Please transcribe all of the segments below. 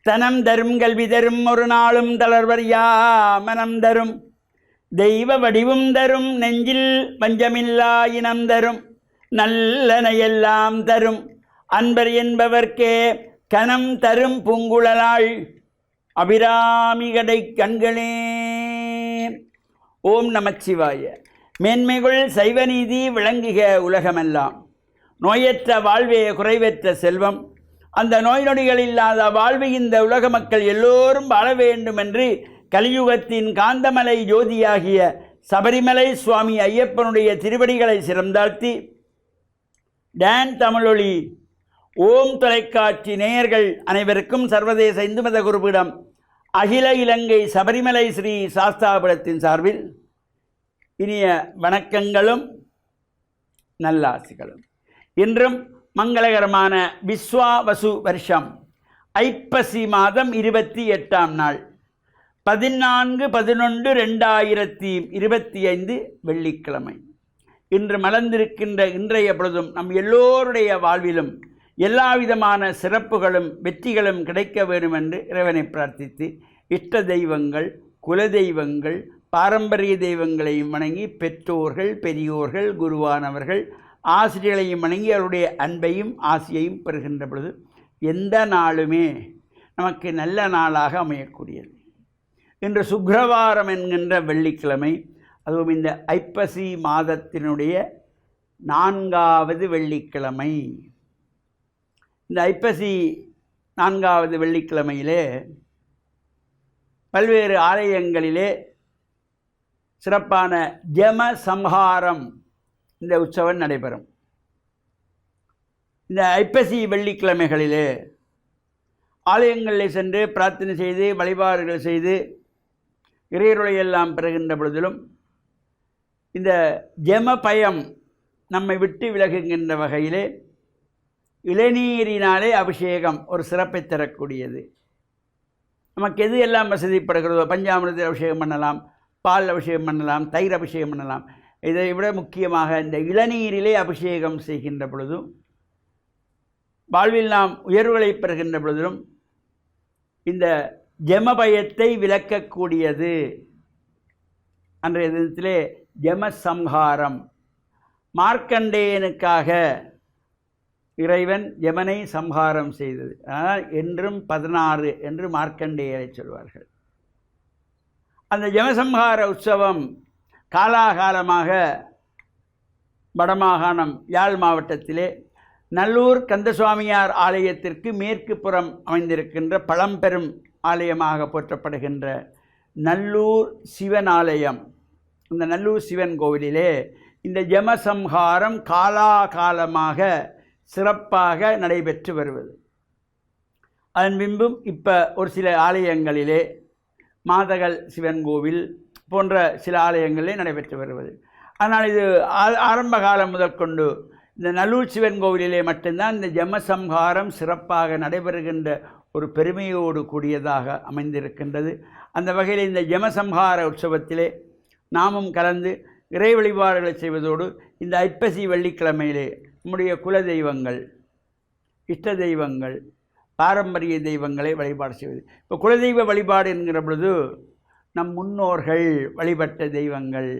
தனம் தரும் கல்வி தரும் ஒரு நாளும் தளர்வறியா மனம் தரும் தெய்வ வடிவும் தரும் நெஞ்சில் பஞ்சமில்லா இனம் தரும் நல்லனையெல்லாம் தரும் அன்பர் என்பவர்க்கே கனம் தரும் பூங்குழலாள் அபிராமிகடை கண்களே. ஓம் நமச்சிவாய. மேன்மைகள் சைவநீதி விளங்குக உலகமெல்லாம். நோயற்ற வாழ்வே குறைவற்ற செல்வம். அந்த நோய் நொடிகள் இல்லாத வாழ்வு இந்த உலக மக்கள் எல்லோரும் வாழ வேண்டும் என்று கலியுகத்தின் காந்தமலை ஜோதியாகிய சபரிமலை சுவாமி ஐயப்பனுடைய திருவடிகளை சிறந்தாழ்த்தி டான் தமிழொலி ஓம் தொலைக்காட்சி நேயர்கள் அனைவருக்கும் சர்வதேச இந்து மத குருபீடம் அகில இலங்கை சபரிமலை ஸ்ரீ சாஸ்தாபுரத்தின் சார்பில் இனிய வணக்கங்களும் நல்லாசிகளும். இன்றும் மங்களகரமான விஸ்வாவசு வருஷம் ஐப்பசி மாதம் 28ஆம் நாள் 14/11/2025 வெள்ளிக்கிழமை. இன்று மலர்ந்திருக்கின்ற இன்றைய பொழுதும் நம் எல்லோருடைய வாழ்விலும் எல்லா விதமான சிறப்புகளும் வெற்றிகளும் கிடைக்க வேண்டும் என்று இறைவனை பிரார்த்தித்து இஷ்ட தெய்வங்கள் குலதெய்வங்கள் பாரம்பரிய தெய்வங்களையும் வணங்கி பெற்றோர்கள் பெரியோர்கள் குருவானவர்கள் ஆசிரியர்களையும் வணங்கி அவருடைய அன்பையும் ஆசியையும் பெறுகின்ற பொழுது எந்த நாளுமே நமக்கு நல்ல நாளாக அமையக்கூடியது. இன்று சுக்கிரவாரம் என்கின்ற வெள்ளிக்கிழமை, அதுவும் இந்த ஐப்பசி மாதத்தினுடைய 4வது வெள்ளிக்கிழமை. இந்த ஐப்பசி 4வது வெள்ளிக்கிழமையிலே பல்வேறு ஆலயங்களிலே சிறப்பான ஜம சம்ஹாரம் இந்த உற்சவம் நடைபெறும். இந்த ஐப்பசி வெள்ளிக்கிழமைகளிலே ஆலயங்களில் சென்று பிரார்த்தனை செய்து வழிபாடுகள் செய்து இறையருளையெல்லாம் பெறுகின்ற பொழுதிலும் இந்த ஜம பயம் நம்மை விட்டு விலகுகின்ற வகையிலே இளநீரினாலே அபிஷேகம் ஒரு சிறப்பை தரக்கூடியது. நமக்கு எது எல்லாம் வசதிப்படுகிறதோ பஞ்சாமிரத்தில் அபிஷேகம் பண்ணலாம், பால் அபிஷேகம் பண்ணலாம், தயிர் அபிஷேகம் பண்ணலாம். இதை விட முக்கியமாக இந்த இளநீரிலே அபிஷேகம் செய்கின்ற பொழுதும் வாழ்வில் நாம் உயர்வுகளை பெறுகின்ற பொழுதிலும் இந்த ஜமபயத்தை விளக்கக்கூடியது. அன்றைய தினத்திலே ஜமசம்ஹாரம், மார்க்கண்டேயனுக்காக இறைவன் யமனை சம்ஹாரம் செய்தது. ஆனால் என்றும் 16 என்று மார்க்கண்டேயரை சொல்வார்கள். அந்த ஜமசம்ஹார உற்சவம் காலாகாலமாக வடமாகாணம் யாழ் மாவட்டத்திலே நல்லூர் கந்தசுவாமியார் ஆலயத்திற்கு மேற்கு புறம் அமைந்திருக்கின்ற பழம்பெரும் ஆலயமாக போற்றப்படுகின்ற நல்லூர் சிவன் ஆலயம், இந்த நல்லூர் சிவன் கோவிலிலே இந்த ஜமசம்ஹாரம் காலாகாலமாக சிறப்பாக நடைபெற்று வருவது. அதன் பின்பும் இப்போ ஒரு சில ஆலயங்களிலே மாதகள் சிவன் கோவில் போன்ற சில ஆலயங்களிலே நடைபெற்று வருவது. ஆனால் இது ஆரம்ப காலம் முதற்கொண்டு இந்த நல்லூர் சிவன் கோவிலிலே மட்டும்தான் இந்த ஜமசம்ஹாரம் சிறப்பாக நடைபெறுகின்ற ஒரு பெருமையோடு கூடியதாக அமைந்திருக்கின்றது. அந்த வகையில் இந்த ஜமசம்ஹார உற்சவத்திலே நாமும் கலந்து இறை வழிபாடுகளை செய்வதோடு இந்த ஐப்பசி வெள்ளிக்கிழமையிலே நம்முடைய குல தெய்வங்கள் இஷ்ட தெய்வங்கள் பாரம்பரிய தெய்வங்களை வழிபாடு செய்வது. இப்போ குலதெய்வ வழிபாடு என்கிற பொழுது நம் முன்னோர்கள் வழிபட்ட தெய்வங்கள்,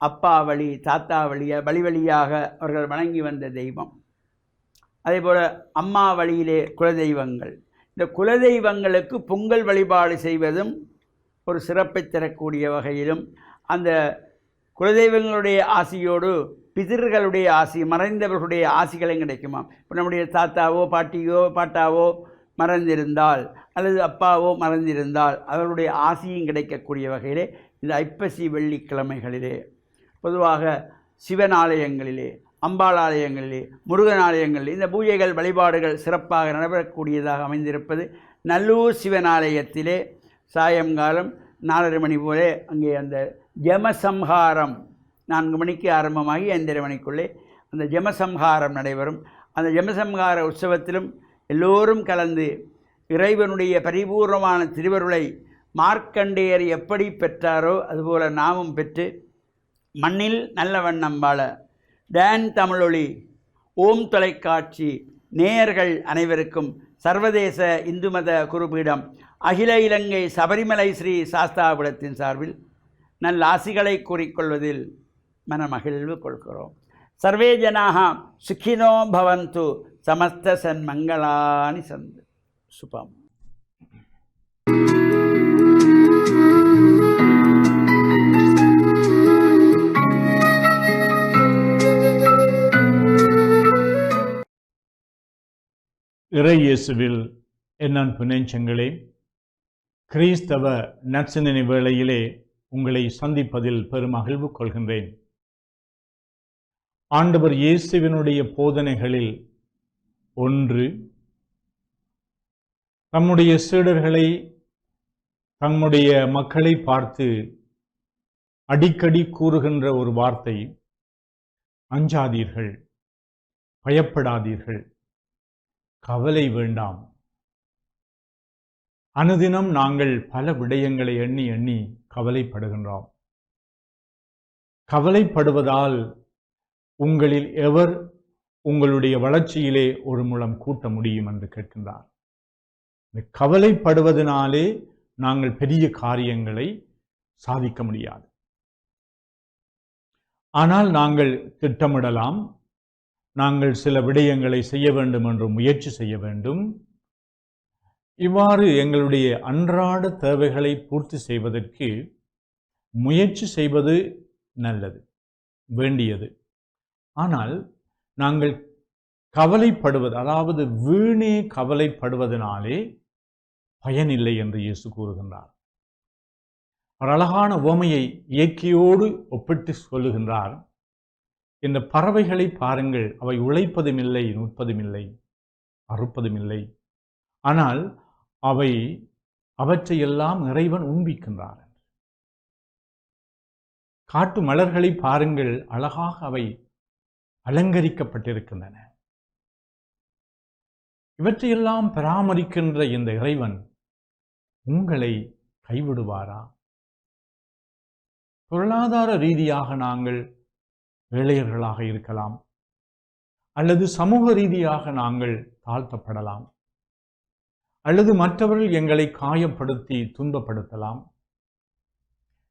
அப்பா வழி தாத்தா வழி வழியாக அவர்கள் வணங்கி வந்த தெய்வம், அதே போல் அம்மா வழியிலே குலதெய்வங்கள். இந்த குலதெய்வங்களுக்கு பொங்கல் வழிபாடு செய்வதும் ஒரு சிறப்பை தரக்கூடிய வகையிலும் அந்த குலதெய்வங்களுடைய ஆசியோடு பிதர்களுடைய ஆசி, மறைந்தவர்களுடைய ஆசிகளும் கிடைக்குமா. இப்போ நம்முடைய தாத்தாவோ பாட்டியோ பாட்டாவோ மறைந்திருந்தால் அல்லது அப்பாவோ மறைந்திருந்தால் அவர்களுடைய ஆசியும் கிடைக்கக்கூடிய வகையிலே இந்த ஐப்பசி வெள்ளிக்கிழமைகளிலே பொதுவாக சிவன் ஆலயங்களிலே, அம்பாள் ஆலயங்களிலே, முருகன் ஆலயங்களிலே இந்த பூஜைகள் வழிபாடுகள் சிறப்பாக நடைபெறக்கூடியதாக அமைந்திருப்பது. நல்லூர் சிவன் ஆலயத்திலே சாயங்காலம் 4:30 மணி போலே அங்கே அந்த ஜமசம்ஹாரம் 4 மணிக்கு ஆரம்பமாகி 5:30 மணிக்குள்ளே அந்த ஜமசம்ஹாரம் நடைபெறும். அந்த ஜமசம்ஹார உற்சவத்திலும் எல்லோரும் கலந்து இறைவனுடைய பரிபூர்ணமான திருவருளை மார்க்கண்டேயர் எப்படி பெற்றாரோ அதுபோல் நாமும் பெற்று மண்ணில் நல்ல வண்ணம் வாழ டான் தமிழொலி ஓம் தொலைக்காட்சி நேயர்கள் அனைவருக்கும் சர்வதேச இந்து மத குருபீடம் அகில இலங்கை சபரிமலை ஸ்ரீ சாஸ்தாபீடத்தின் சார்பில் நல்லாசிகளை கூறிக்கொள்வதில் மனமகிழ்வு கொள்கிறோம். சர்வே ஜனாக சுகினோ பவந்து, சமஸ்த சன்மங்களானி சந்து. சுபம். இறை இயேசுவில் என் அன்பு நெஞ்சங்களே, கிறிஸ்தவ நற்சிந்தனை வேளையிலே உங்களை சந்திப்பதில் பெருமகிழ்வு கொள்கின்றேன். ஆண்டவர் இயேசுவினுடைய போதனைகளில் ஒன்று, தம்முடைய சீடர்களை, தம்முடைய மக்களை பார்த்து அடிக்கடி கூறுகின்ற ஒரு வார்த்தை, அஞ்சாதீர்கள், பயப்படாதீர்கள், கவலை வேண்டாம். அனுதினம் நாங்கள் பல விடயங்களை எண்ணி எண்ணி கவலைப்படுகின்றோம். கவலைப்படுவதால் உங்களில் எவர் உங்களுடைய வளர்ச்சியிலே ஒரு முழம் கூட்ட முடியும் என்று கேட்கின்றார். இந்த கவலைப்படுவதனாலே நாங்கள் பெரிய காரியங்களை சாதிக்க முடியாது. ஆனால் நாங்கள் திட்டமிடலாம், நாங்கள் சில விடயங்களை செய்ய வேண்டும் என்று முயற்சி செய்ய வேண்டும். இவ்வாறு எங்களுடைய அன்றாட தேவைகளை பூர்த்தி செய்வதற்கு முயற்சி செய்வது நல்லது, வேண்டியது. ஆனால் நாங்கள் கவலைப்படுவது, அதாவது வீணே கவலைப்படுவதனாலே பயனில்லை என்று இயேசு கூறுகின்றார். ஒரு அழகான உவமையை இயற்கையோடு ஒப்பிட்டு சொல்லுகின்றார். இந்த பறவைகளை பாருங்கள், அவை உழைப்பதும் இல்லை, நுட்பதும் இல்லை, அறுப்பதும் இல்லை. ஆனால் அவற்றையெல்லாம் இறைவன் உண்பிக்கின்றார். காட்டு மலர்களை பாருங்கள், அழகாக அவை அலங்கரிக்கப்பட்டிருக்கின்றன. இவற்றையெல்லாம் பராமரிக்கின்ற இந்த இறைவன் உங்களை கைவிடுவாரா? பொருளாதார ரீதியாக நாங்கள் ஏழையர்களாக இருக்கலாம், அல்லது சமூக ரீதியாக நாங்கள் தாழ்த்தப்படலாம், அல்லது மற்றவர்கள் எங்களை காயப்படுத்தி துன்பப்படுத்தலாம்,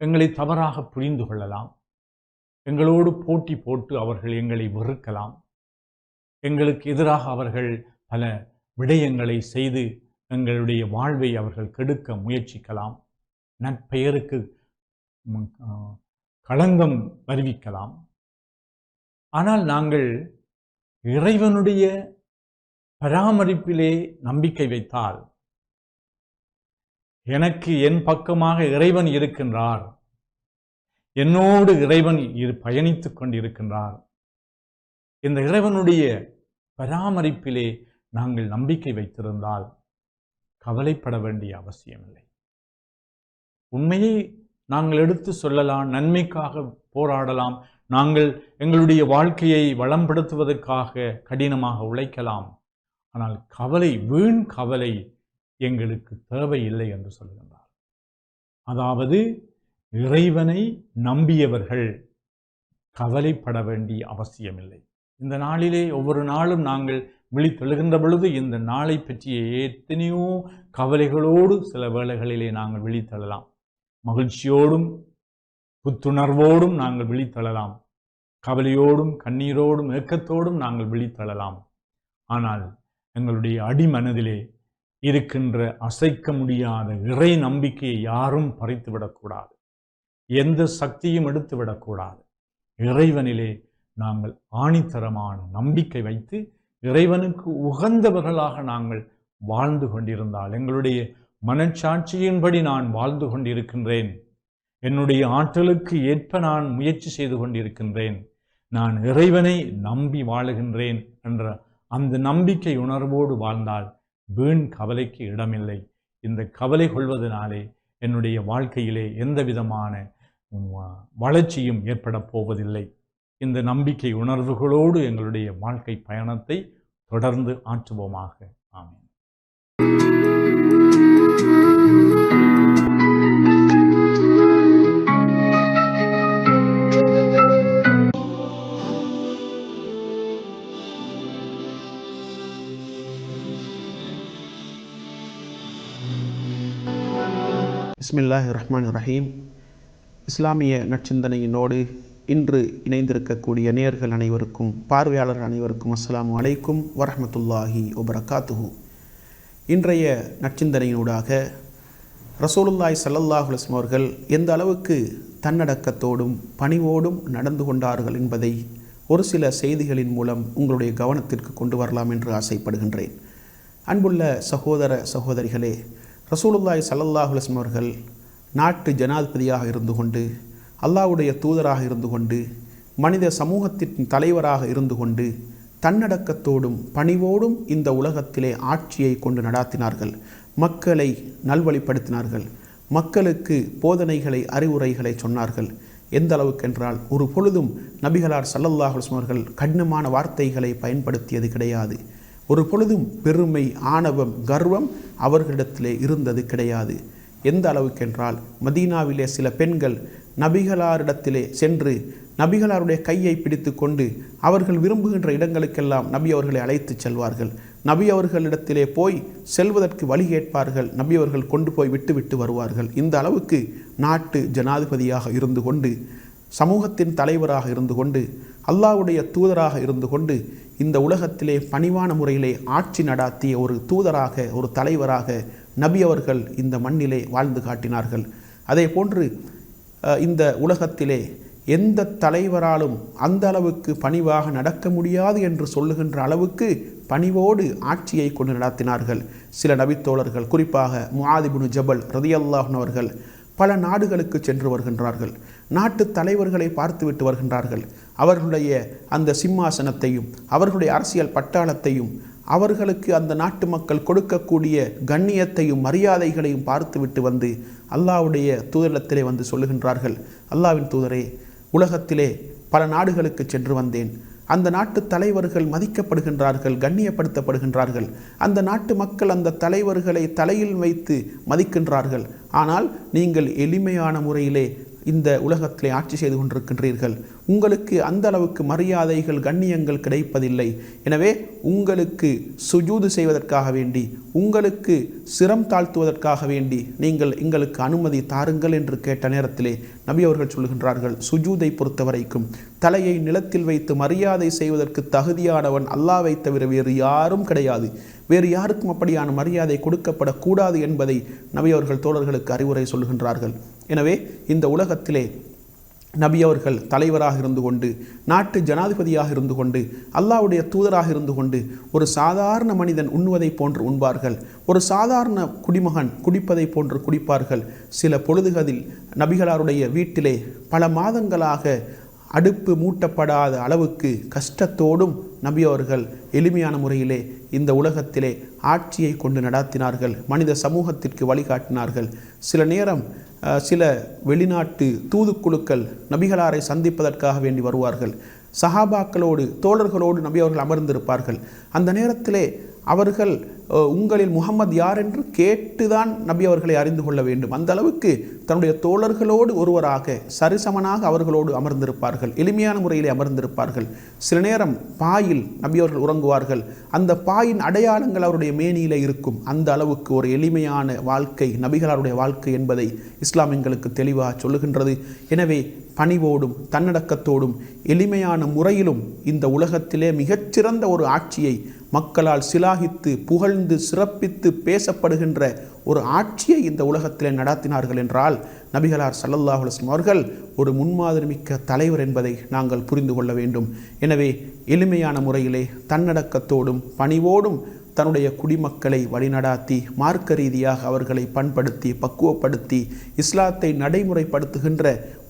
எங்களை தவறாக புரிந்து கொள்ளலாம், எங்களோடு போட்டி போட்டு அவர்கள் எங்களை வெறுக்கலாம், எங்களுக்கு எதிராக அவர்கள் பல விடயங்களை செய்து எங்களுடைய வாழ்வை அவர்கள் கெடுக்க முயற்சிக்கலாம், நற்பெயருக்கு களங்கம் வருவிக்கலாம். ஆனால் நாங்கள் இறைவனுடைய பராமரிப்பிலே நம்பிக்கை வைத்தால், எனக்கு என் பக்கமாக இறைவன் இருக்கின்றார், என்னோடு இறைவன் பயணித்துக் கொண்டிருக்கின்றார், இந்த இறைவனுடைய பராமரிப்பிலே நாங்கள் நம்பிக்கை வைத்திருந்தால் கவலைப்பட வேண்டிய அவசியமில்லை. உண்மையை நாங்கள் எடுத்து சொல்லலாம், நன்மைக்காக போராடலாம், நாங்கள் எங்களுடைய வாழ்க்கையை வளம்படுத்துவதற்காக கடினமாக உழைக்கலாம். ஆனால் கவலை, வீண் கவலை எங்களுக்கு தேவையில்லை என்று சொல்கின்றார். அதாவது இறைவனை நம்பியவர்கள் கவலைப்பட வேண்டிய அவசியமில்லை. இந்த நாளிலே ஒவ்வொரு நாளும் நாங்கள் விழித்தெழுகின்ற பொழுது இந்த நாளை பற்றிய எத்தனையோ கவலைகளோடு சில வேளைகளிலே நாங்கள் விழித்தெழலாம். மகிழ்ச்சியோடும் புத்துணர்வோடும் நாங்கள் விழித்தெழலாம், கவலையோடும் கண்ணீரோடும் ஏக்கத்தோடும் நாங்கள் விழித்தெழலாம். ஆனால் எங்களுடைய அடிமனதிலே இருக்கின்ற அசைக்க முடியாத இறை நம்பிக்கையை யாரும் பறித்துவிடக்கூடாது, எந்த சக்தியும் எடுத்துவிடக்கூடாது. இறைவனிலே நாங்கள் ஆணித்தரமான நம்பிக்கை வைத்து இறைவனுக்கு உகந்தவர்களாக நாங்கள் வாழ்ந்து கொண்டிருந்தால், எங்களுடைய மனச்சாட்சியின்படி நான் வாழ்ந்து கொண்டிருக்கின்றேன், என்னுடைய ஆற்றலுக்கு ஏற்ப நான் முயற்சி செய்து கொண்டிருக்கின்றேன், நான் இறைவனை நம்பி வாழுகின்றேன் என்ற அந்த நம்பிக்கை உணர்வோடு வாழ்ந்தால் வீண் கவலைக்கு இடமில்லை. இந்த கவலை கொள்வதனாலே என்னுடைய வாழ்க்கையிலே எந்த விதமான வளர்ச்சியும் ஏற்பட போவதில்லை. இந்த நம்பிக்கை உணர்வுகளோடு எங்களுடைய வாழ்க்கை பயணத்தை தொடர்ந்து ஆற்றுவோமாக. ஆமென். பிஸ்மில்லாஹிர் ரஹ்மானிர் ரஹீம். இஸ்லாமிய நற்சிந்தனையினோடு இன்று இணைந்திருக்கக்கூடிய நேயர்கள் அனைவருக்கும், பார்வையாளர் அனைவருக்கும் அஸ்ஸலாமு அலைக்கும் வரஹ்மத்துல்லாஹி வபரகாத்துஹு. இன்றைய நற்சிந்தனையினூடாக ரசூலுல்லாஹி ஸல்லல்லாஹு அலைஹி வஸல்லம் அவர்கள் எந்த அளவுக்கு தன்னடக்கத்தோடும் பணிவோடும் நடந்து கொண்டார்கள் என்பதை ஒரு சில செய்திகளின் மூலம் உங்களுடைய கவனத்திற்கு கொண்டு வரலாம் என்று ஆசைப்படுகின்றேன். அன்புள்ள சகோதர சகோதரிகளே, ரசூலுல்லாஹி ஸல்லல்லாஹு அலைஹி வஸல்லம் அவர்கள் நாட்டு ஜனாதிபதியாக இருந்து கொண்டு, அல்லாஹ்வுடைய தூதராக இருந்து கொண்டு, மனித சமூகத்தின் தலைவராக இருந்து கொண்டு, தன்னடக்கத்தோடும் பணிவோடும் இந்த உலகத்திலே ஆட்சியை கொண்டு நடாத்தினார்கள். மக்களை நல்வழிப்படுத்தினார்கள். மக்களுக்கு போதனைகளை, அறிவுரைகளை சொன்னார்கள். எந்த அளவுக்கு என்றால், ஒரு பொழுதும் நபிகளார் ஸல்லல்லாஹு அலைஹி வஸல்லம் அவர்கள் கடினமான வார்த்தைகளை பயன்படுத்தியது கிடையாது. ஒரு பொழுதும் பெருமை, ஆணவம், கர்வம் அவர்களிடத்திலே இருந்தது கிடையாது. எந்த அளவுக்கு என்றால், மதீனாவிலே சில பெண்கள் நபிகளாரிடத்திலே சென்று நபிகளாருடைய கையை பிடித்து கொண்டு அவர்கள் விரும்புகின்ற இடங்களுக்கெல்லாம் நபி அவர்களை அழைத்து செல்வார்கள். நபி அவர்களிடத்திலே போய் செல்வதற்கு வழி கேட்பார்கள். நபி அவர்கள் கொண்டு போய் விட்டு வருவார்கள். இந்த அளவுக்கு நாட்டு ஜனாதிபதியாக இருந்து கொண்டு, சமூகத்தின் தலைவராக இருந்து கொண்டு, அல்லாஹ்வுடைய தூதராக இருந்து கொண்டு, இந்த உலகத்திலே பணிவான முறையிலே ஆட்சி நடாத்திய ஒரு தூதராக, ஒரு தலைவராக நபி அவர்கள் இந்த மண்ணிலே வாழ்ந்து காட்டினார்கள். அதே போன்று இந்த உலகத்திலே எந்த தலைவராலும் அந்த அளவுக்கு பணிவாக நடக்க முடியாது என்று சொல்லுகின்ற அளவுக்கு பணிவோடு ஆட்சியை கொண்டு நடத்தினார்கள். சில நபித்தோழர்கள், குறிப்பாக முஆத் இப்னு ஜபல் ரலியல்லாஹு அன்ஹு அவர்கள் பல நாடுகளுக்கு சென்று வருகின்றார்கள். நாட்டு தலைவர்களை பார்த்துவிட்டு வருகின்றார்கள். அவர்களுடைய அந்த சிம்மாசனத்தையும், அவர்களுடைய அரசியல் பட்டாளத்தையும், அவர்களுக்கு அந்த நாட்டு மக்கள் கொடுக்கக்கூடிய கண்ணியத்தையும் மரியாதைகளையும் பார்த்துவிட்டு வந்து அல்லாஹ்வுடைய தூதரிடத்திலே வந்து சொல்லுகின்றார்கள், அல்லாஹ்வின் தூதரே, உலகத்திலே பல நாடுகளுக்கு சென்று வந்தேன். அந்த நாட்டு தலைவர்கள் மதிக்கப்படுகின்றார்கள், கண்ணியப்படுத்தப்படுகின்றார்கள். அந்த நாட்டு மக்கள் அந்த தலைவர்களை தலையில் வைத்து மதிக்கின்றார்கள். ஆனால் நீங்கள் எளிமையான முறையிலே இந்த உலகத்திலே ஆட்சி செய்து கொண்டிருக்கின்றீர்கள். உங்களுக்கு அந்த அளவுக்கு மரியாதைகள், கண்ணியங்கள் கிடைப்பதில்லை. எனவே உங்களுக்கு சுஜூது செய்வதற்காக வேண்டி, உங்களுக்கு சிரம் தாழ்த்துவதற்காக வேண்டி நீங்கள் எங்களுக்கு அனுமதி தாருங்கள் என்று கேட்ட நேரத்திலே நபி அவர்கள் சொல்கின்றார்கள், சுஜூதை பொறுத்த வரைக்கும் தலையை நிலத்தில் வைத்து மரியாதை செய்வதற்கு தகுதியானவன் அல்லாஹ்வை தவிர வேறு யாரும் கிடையாது. வேறு யாருக்கும் அப்படியான மரியாதை கொடுக்கப்படக்கூடாது என்பதை நபி அவர்கள் தோழர்களுக்கு அறிவுரை சொல்கின்றார்கள். எனவே இந்த உலகத்திலே நபி அவர்கள் தலைவராக இருந்து கொண்டு, நாட்டு ஜனாதிபதியாக இருந்து கொண்டு, அல்லாஹ்வுடைய தூதராக இருந்து கொண்டு, ஒரு சாதாரண மனிதன் உண்ணுவதை போன்று உண்பார்கள். ஒரு சாதாரண குடிமகன் குடிப்பதை போன்று குடிப்பார்கள். சில பொழுதுகளில் நபிகளாருடைய வீட்டிலே பல மாதங்களாக அடுப்பு மூட்டப்படாத அளவுக்கு கஷ்டத்தோடும் நபி அவர்கள் எளிமையான முறையிலே இந்த உலகத்திலே ஆட்சியை கொண்டு நடாத்தினார்கள். மனித சமூகத்திற்கு வழிகாட்டினார்கள். சில நேரம் சில வெளிநாட்டு தூதுக்குழுக்கள் நபிகளாரை சந்திப்பதற்காக வேண்டி வருவார்கள். சஹாபாக்களோடு, தோழர்களோடு நபி அவர்கள் அமர்ந்திருப்பார்கள். அந்த நேரத்திலே அவர்கள் உங்களில் முஹம்மது யார் என்று கேட்டுதான் நபி அவர்களை அறிந்து கொள்ள வேண்டும். அந்த அளவுக்கு தன்னுடைய தோழர்களோடு ஒருவராக, சரிசமனாக அவர்களோடு அமர்ந்திருப்பார்கள். எளிமையான முறையிலே அமர்ந்திருப்பார்கள். சில நேரம் பாயில் நபி அவர்கள் உறங்குவார்கள். அந்த பாயின் அடையாளங்கள் அவருடைய மேனியிலே இருக்கும். அந்த அளவுக்கு ஒரு எளிமையான வாழ்க்கை நபிகளாருடைய வாழ்க்கை என்பதை இஸ்லாம் எங்களுக்கு தெளிவாக சொல்லுகின்றது. எனவே பணிவோடும் தன்னடக்கத்தோடும் எளிமையான முறையிலும் இந்த உலகத்திலே மிகச்சிறந்த ஒரு ஆட்சியை, மக்களால் சிலாகித்து புகழ்ந்து சிறப்பித்து பேசப்படுகின்ற ஒரு ஆட்சியை இந்த உலகத்திலே நடாத்தினார்கள் என்றால் நபிகளார் ஸல்லல்லாஹு அலைஹி வஸல்லம் அவர்கள் ஒரு முன்மாதிரிமிக்க தலைவர் என்பதை நாங்கள் புரிந்து கொள்ள வேண்டும். எனவே எளிமையான முறையிலே தன்னடக்கத்தோடும் பணிவோடும் தன்னுடைய குடிமக்களை வழிநடாத்தி, மார்க்க ரீதியாக அவர்களை பண்படுத்தி, பக்குவப்படுத்தி, இஸ்லாத்தை நடைமுறைப்படுத்துகின்ற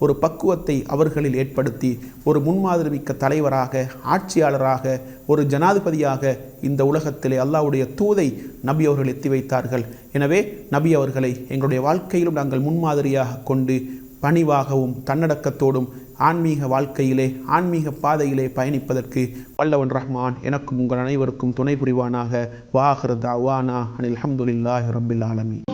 ஒரு பக்குவத்தை அவர்களில் ஏற்படுத்தி, ஒரு முன்மாதிரிமிக்க தலைவராக, ஆட்சியாளராக, ஒரு ஜனாதிபதியாக இந்த உலகத்திலே அல்லாஹ்வுடைய தூதை நபி அவர்கள் எத்தி வைத்தார்கள். எனவே நபி அவர்களை எங்களுடைய வாழ்க்கையிலும் நாங்கள் முன்மாதிரியாக கொண்டு பணிவாகவும் தன்னடக்கத்தோடும் ஆன்மீக வாழ்க்கையிலே, ஆன்மீக பாதையிலே பயணிப்பதற்கு வல்லவன் ரஹ்மான் எனக்கும் உங்கள் அனைவருக்கும் துணை புரிவானாக. வாஹிரு தஅவானா அனில் ஹம்துலில்லாஹி ரப்பில் ஆலமீன்.